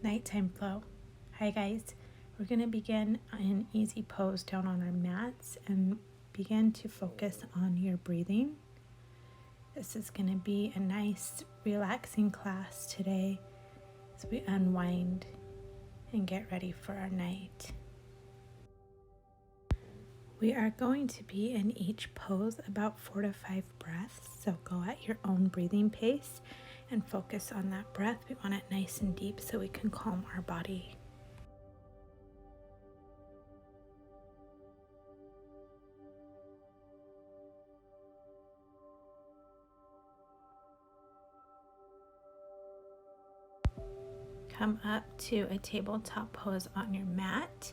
Nighttime flow. Hi guys, we're going to begin an easy pose down on our mats and begin to focus on your breathing. This is going to be a nice relaxing class today as we unwind and get ready for our night. We are going to be in each pose about 4 to 5 breaths, so go at your own breathing pace and focus on that breath. We want it nice and deep so we can calm our body. Come up to a tabletop pose on your mat.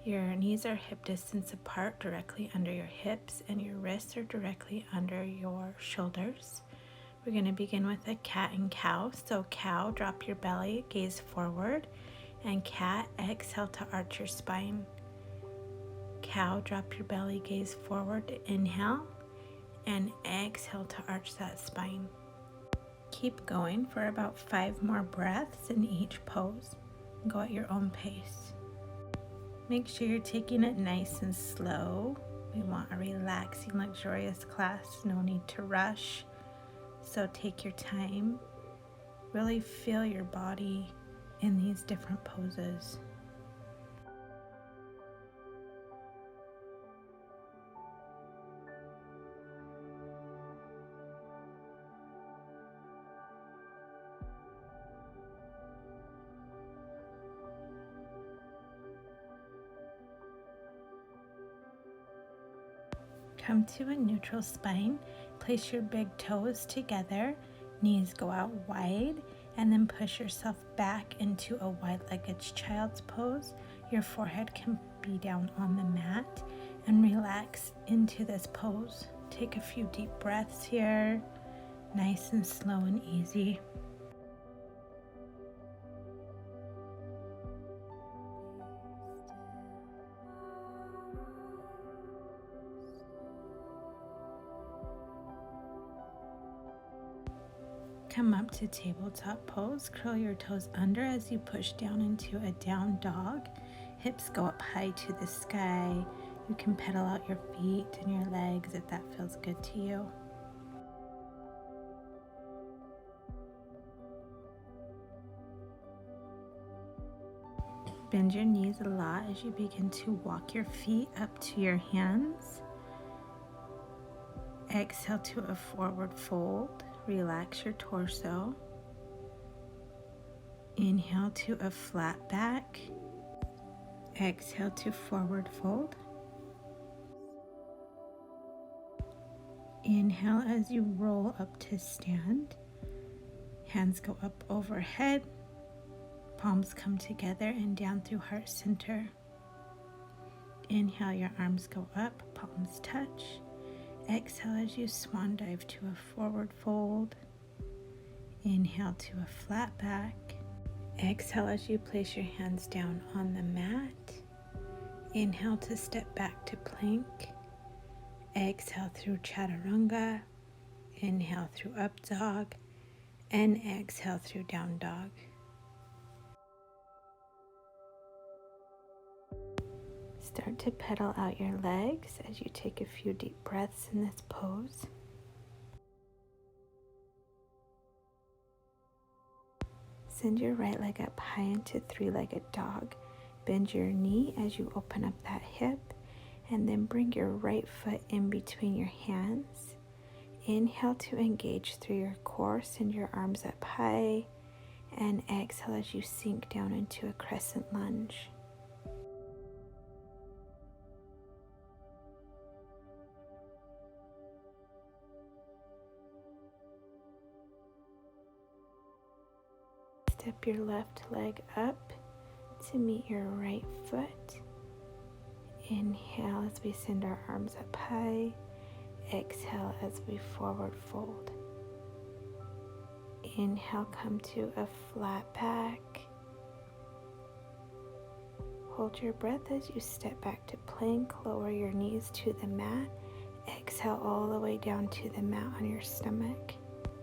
Your knees are hip distance apart, directly under your hips, and your wrists are directly under your shoulders. We're going to begin with a cat and cow. So cow, drop your belly, gaze forward, and cat, exhale to arch your spine. Cow, drop your belly, gaze forward, inhale, and exhale to arch that spine. Keep going for about 5 more breaths in each pose. Go at your own pace. Make sure you're taking it nice and slow. We want a relaxing, luxurious class, no need to rush. So take your time. Really feel your body in these different poses. Come to a neutral spine. Place your big toes together, knees go out wide, and then push yourself back into a wide-legged child's pose. Your forehead can be down on the mat, and relax into this pose. Take a few deep breaths here, nice and slow and easy. Come up to tabletop pose. Curl your toes under as you push down into a down dog. Hips go up high to the sky. You can pedal out your feet and your legs if that feels good to you. Bend your knees a lot as you begin to walk your feet up to your hands. Exhale to a forward fold. Relax your torso. Inhale to a flat back. Exhale to forward fold. Inhale as you roll up to stand. Hands go up overhead. Palms come together and down through heart center. Inhale, your arms go up, palms touch. Exhale as you swan dive to a forward fold. Inhale to a flat back. Exhale as you place your hands down on the mat. Inhale to step back to plank. Exhale through chaturanga. Inhale through up dog. And exhale through down dog. Start to pedal out your legs as you take a few deep breaths in this pose. Send your right leg up high into 3-legged dog. Bend your knee as you open up that hip, and then bring your right foot in between your hands. Inhale to engage through your core. Send your arms up high, and exhale as you sink down into a crescent lunge. Step your left leg up to meet your right foot. Inhale as we send our arms up high. Exhale as we forward fold. Inhale, come to a flat back. Hold your breath as you step back to plank. Lower your knees to the mat. Exhale all the way down to the mat on your stomach.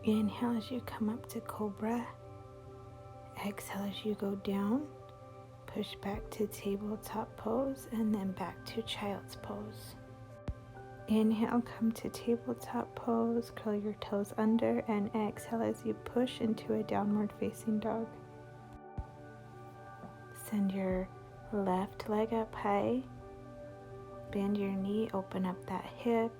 Inhale as you come up to cobra. Exhale as you go down. Push back to tabletop pose and then back to child's pose. Inhale, come to tabletop pose, curl your toes under, and exhale as you push into a downward facing dog. Send your left leg up high, bend your knee, open up that hip,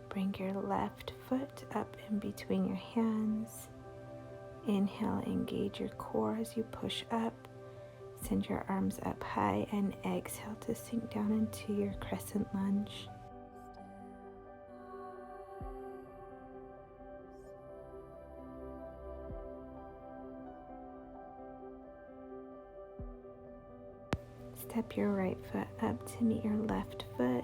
bring your left foot up in between your hands. Inhale, engage your core as you push up. Send your arms up high and exhale to sink down into your crescent lunge. Step your right foot up to meet your left foot.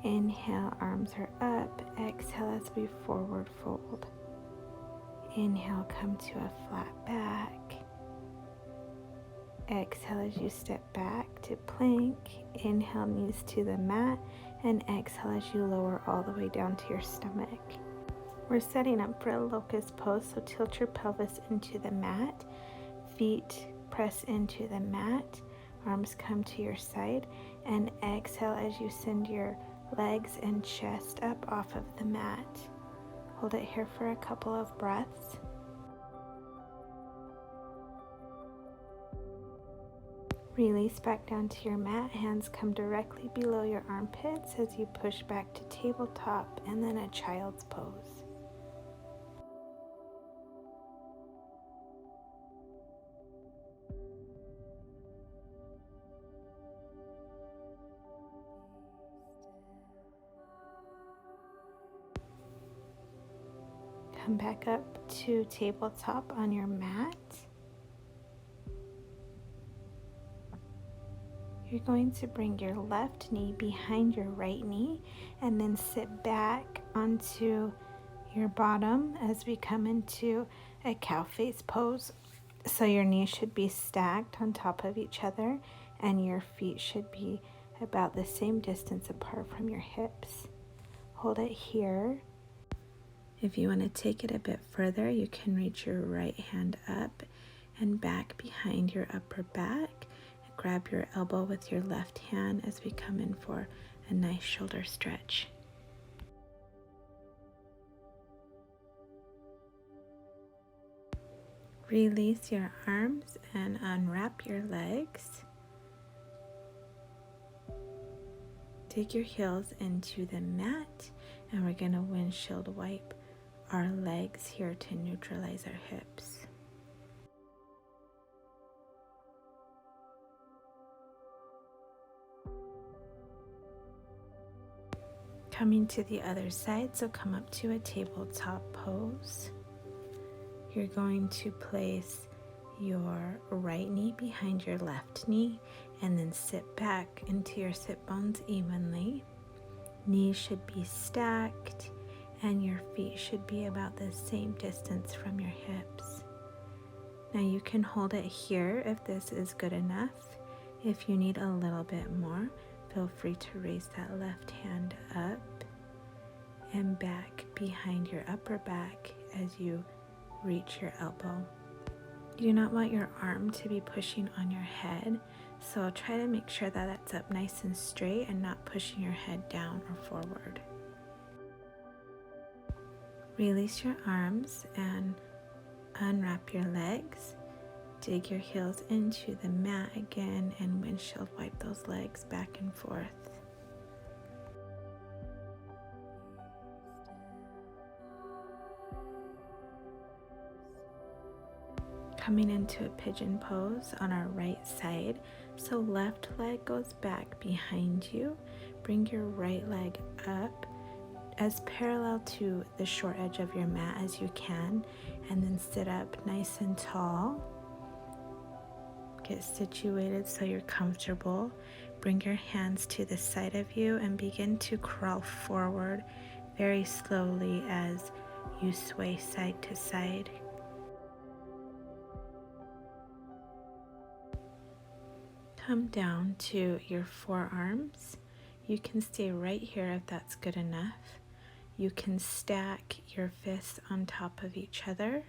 Inhale, arms are up. Exhale as we forward fold. Inhale, come to a flat back. Exhale as you step back to plank. Inhale, knees to the mat, and exhale as you lower all the way down to your stomach. We're setting up for a locust pose, so tilt your pelvis into the mat. Feet press into the mat. Arms come to your side, and exhale as you send your legs and chest up off of the mat. Hold it here for a couple of breaths. Release back down to your mat. Hands come directly below your armpits as you push back to tabletop and then a child's pose. Come back up to tabletop on your mat. You're going to bring your left knee behind your right knee and then sit back onto your bottom as we come into a cow face pose. So your knees should be stacked on top of each other and your feet should be about the same distance apart from your hips. Hold it here. If you want to take it a bit further, you can reach your right hand up and back behind your upper back. Grab your elbow with your left hand as we come in for a nice shoulder stretch. Release your arms and unwrap your legs. Dig your heels into the mat, and we're going to windshield wipe our legs here to neutralize our hips. Coming to the other side, so come up to a tabletop pose. You're going to place your right knee behind your left knee and then sit back into your sit bones evenly. Knees should be stacked and your feet should be about the same distance from your hips. Now you can hold it here if this is good enough. If you need a little bit more, feel free to raise that left hand up and back behind your upper back as you reach your elbow. You do not want your arm to be pushing on your head, so try to make sure that that's up nice and straight and not pushing your head down or forward. Release your arms and unwrap your legs. Dig your heels into the mat again and windshield wipe those legs back and forth. Coming into a pigeon pose on our right side. So left leg goes back behind you. Bring your right leg up as parallel to the short edge of your mat as you can, and then sit up nice and tall. Get situated so you're comfortable. Bring your hands to the side of you and begin to crawl forward very slowly as you sway side to side. Come down to your forearms. You can stay right here if that's good enough. You can stack your fists on top of each other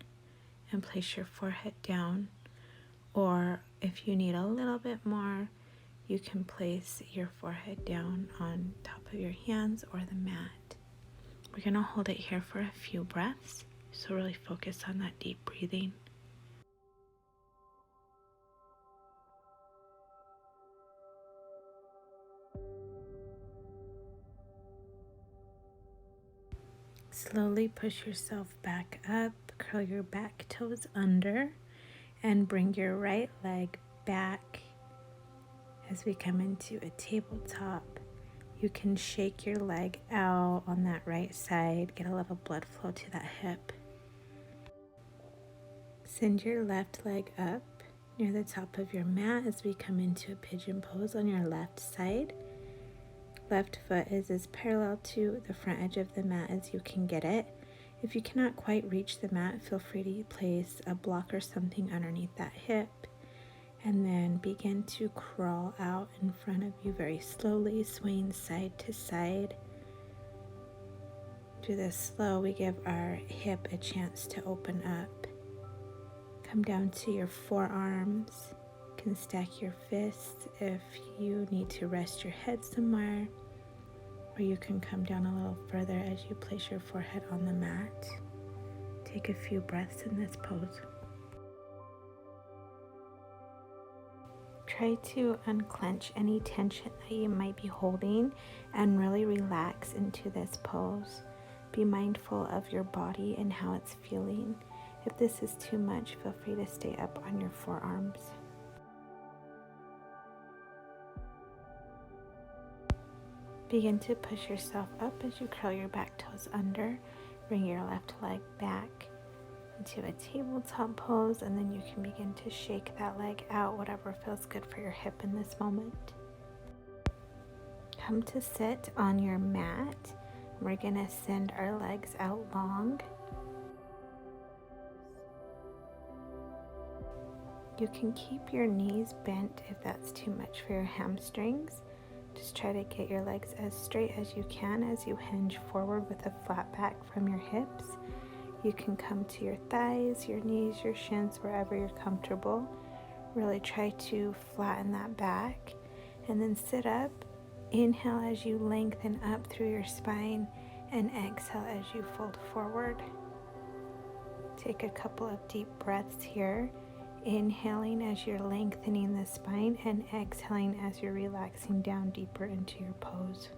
and place your forehead down if you need a little bit more, you can place your forehead down on top of your hands or the mat. We're going to hold it here for a few breaths, so really focus on that deep breathing. Slowly push yourself back up, curl your back toes under, and bring your right leg back as we come into a tabletop. You can shake your leg out on that right side, get a little blood flow to that hip. Send your left leg up near the top of your mat as we come into a pigeon pose on your left side. Left foot is as parallel to the front edge of the mat as you can get it. If you cannot quite reach the mat, feel free to place a block or something underneath that hip, and then begin to crawl out in front of you very slowly, swaying side to side. Do this slow, we give our hip a chance to open up. Come down to your forearms. You can stack your fists if you need to rest your head somewhere, or you can come down a little further as you place your forehead on the mat. Take a few breaths in this pose. Try to unclench any tension that you might be holding and really relax into this pose. Be mindful of your body and how it's feeling. If this is too much, feel free to stay up on your forearms. Begin to push yourself up as you curl your back toes under. Bring your left leg back into a tabletop pose, and then you can begin to shake that leg out, whatever feels good for your hip in this moment. Come to sit on your mat. We're going to send our legs out long. You can keep your knees bent if that's too much for your hamstrings. Just try to get your legs as straight as you can as you hinge forward with a flat back from your hips. You can come to your thighs, your knees, your shins, wherever you're comfortable. Really try to flatten that back, and then sit up. Inhale as you lengthen up through your spine, and exhale as you fold forward. Take a couple of deep breaths here. Inhaling as you're lengthening the spine, and exhaling as you're relaxing down deeper into your pose.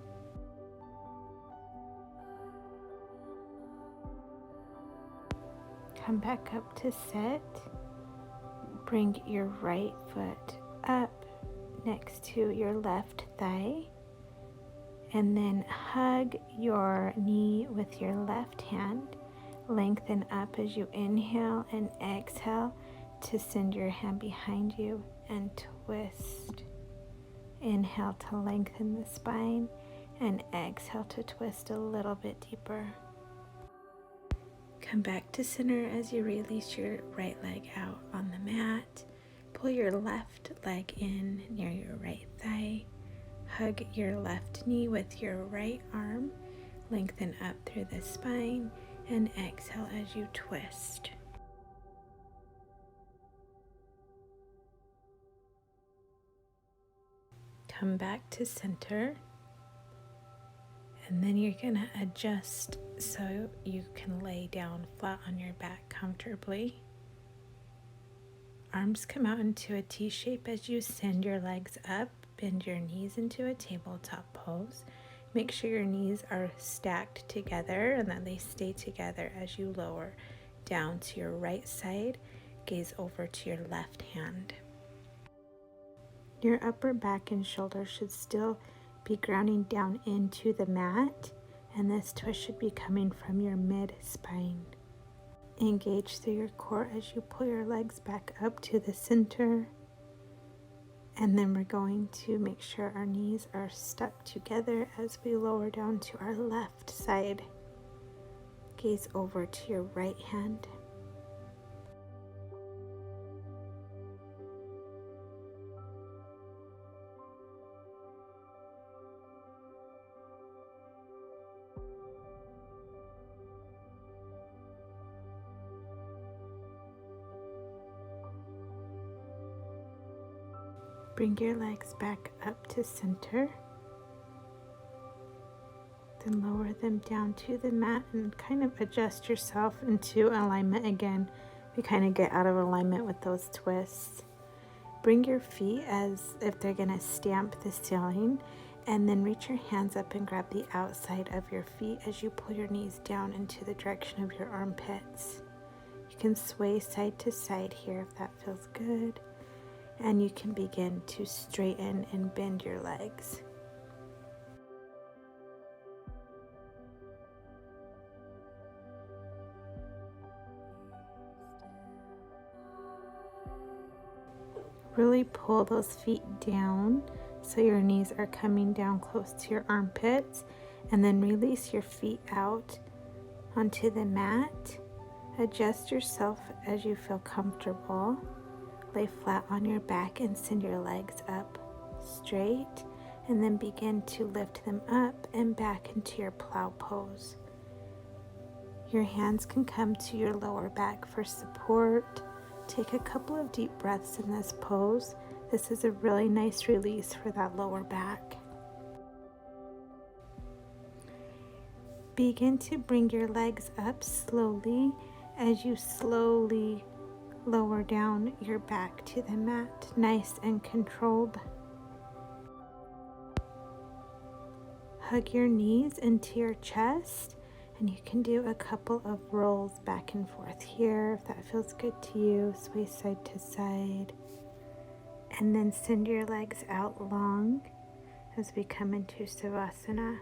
Come back up to sit. Bring your right foot up next to your left thigh, and then hug your knee with your left hand. Lengthen up as you inhale, and exhale to send your hand behind you and twist. Inhale to lengthen the spine, and exhale to twist a little bit deeper. Come back to center as you release your right leg out on the mat. Pull your left leg in near your right thigh. Hug your left knee with your right arm. Lengthen up through the spine, and exhale as you twist. Come back to center, and then you're going to adjust so you can lay down flat on your back comfortably. Arms come out into a T shape as you send your legs up. Bend your knees into a tabletop pose. Make sure your knees are stacked together and that they stay together as you lower down to your right side. Gaze over to your left hand. Your upper back and shoulders should still be grounding down into the mat, and this twist should be coming from your mid-spine. Engage through your core as you pull your legs back up to the center, and then we're going to make sure our knees are stuck together as we lower down to our left side. Gaze over to your right hand. Bring your legs back up to center. Then lower them down to the mat and kind of adjust yourself into alignment again. We kind of get out of alignment with those twists. Bring your feet as if they're going to stamp the ceiling, and then reach your hands up and grab the outside of your feet as you pull your knees down into the direction of your armpits. You can sway side to side here if that feels good, and you can begin to straighten and bend your legs. Really pull those feet down so your knees are coming down close to your armpits, and then release your feet out onto the mat. Adjust yourself as you feel comfortable. Lay flat on your back and send your legs up straight, and then begin to lift them up and back into your plow pose. Your hands can come to your lower back for support. Take a couple of deep breaths in this pose. This is a really nice release for that lower back. Begin to bring your legs up slowly as you slowly lower down your back to the mat, nice and controlled. Hug your knees into your chest, and you can do a couple of rolls back and forth here if that feels good to you. Sway side to side, and then send your legs out long as we come into Savasana.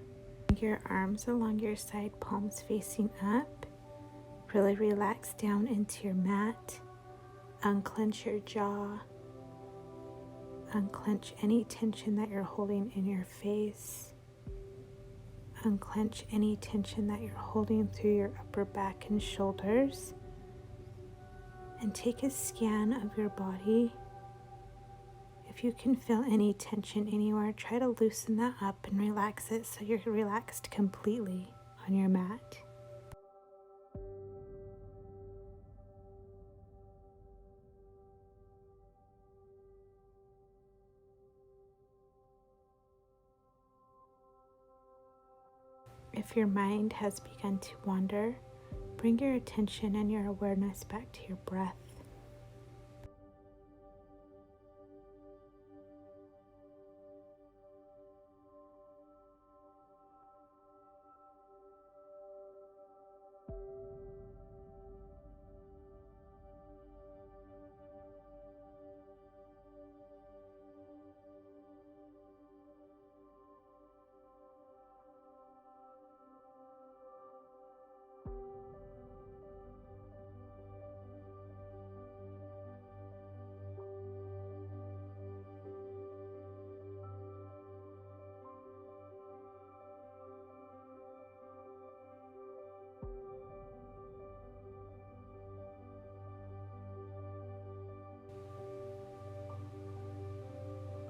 Your arms along your side, palms facing up. Really relax down into your mat. Unclench your jaw. Unclench any tension that you're holding in your face. Unclench any tension that you're holding through your upper back and shoulders. And take a scan of your body. If you can feel any tension anywhere, try to loosen that up and relax it so you're relaxed completely on your mat. If your mind has begun to wander, bring your attention and your awareness back to your breath.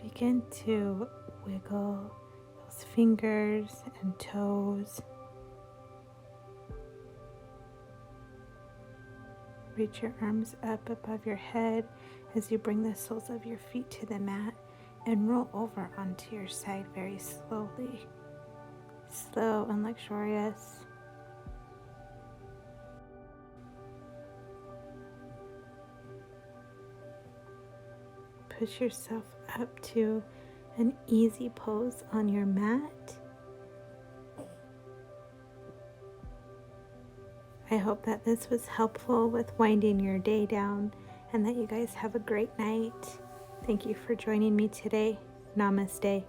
Begin to wiggle those fingers and toes. Reach your arms up above your head as you bring the soles of your feet to the mat and roll over onto your side very slowly. Slow and luxurious. Push yourself up to an easy pose on your mat. I hope that this was helpful with winding your day down and that you guys have a great night. Thank you for joining me today. Namaste.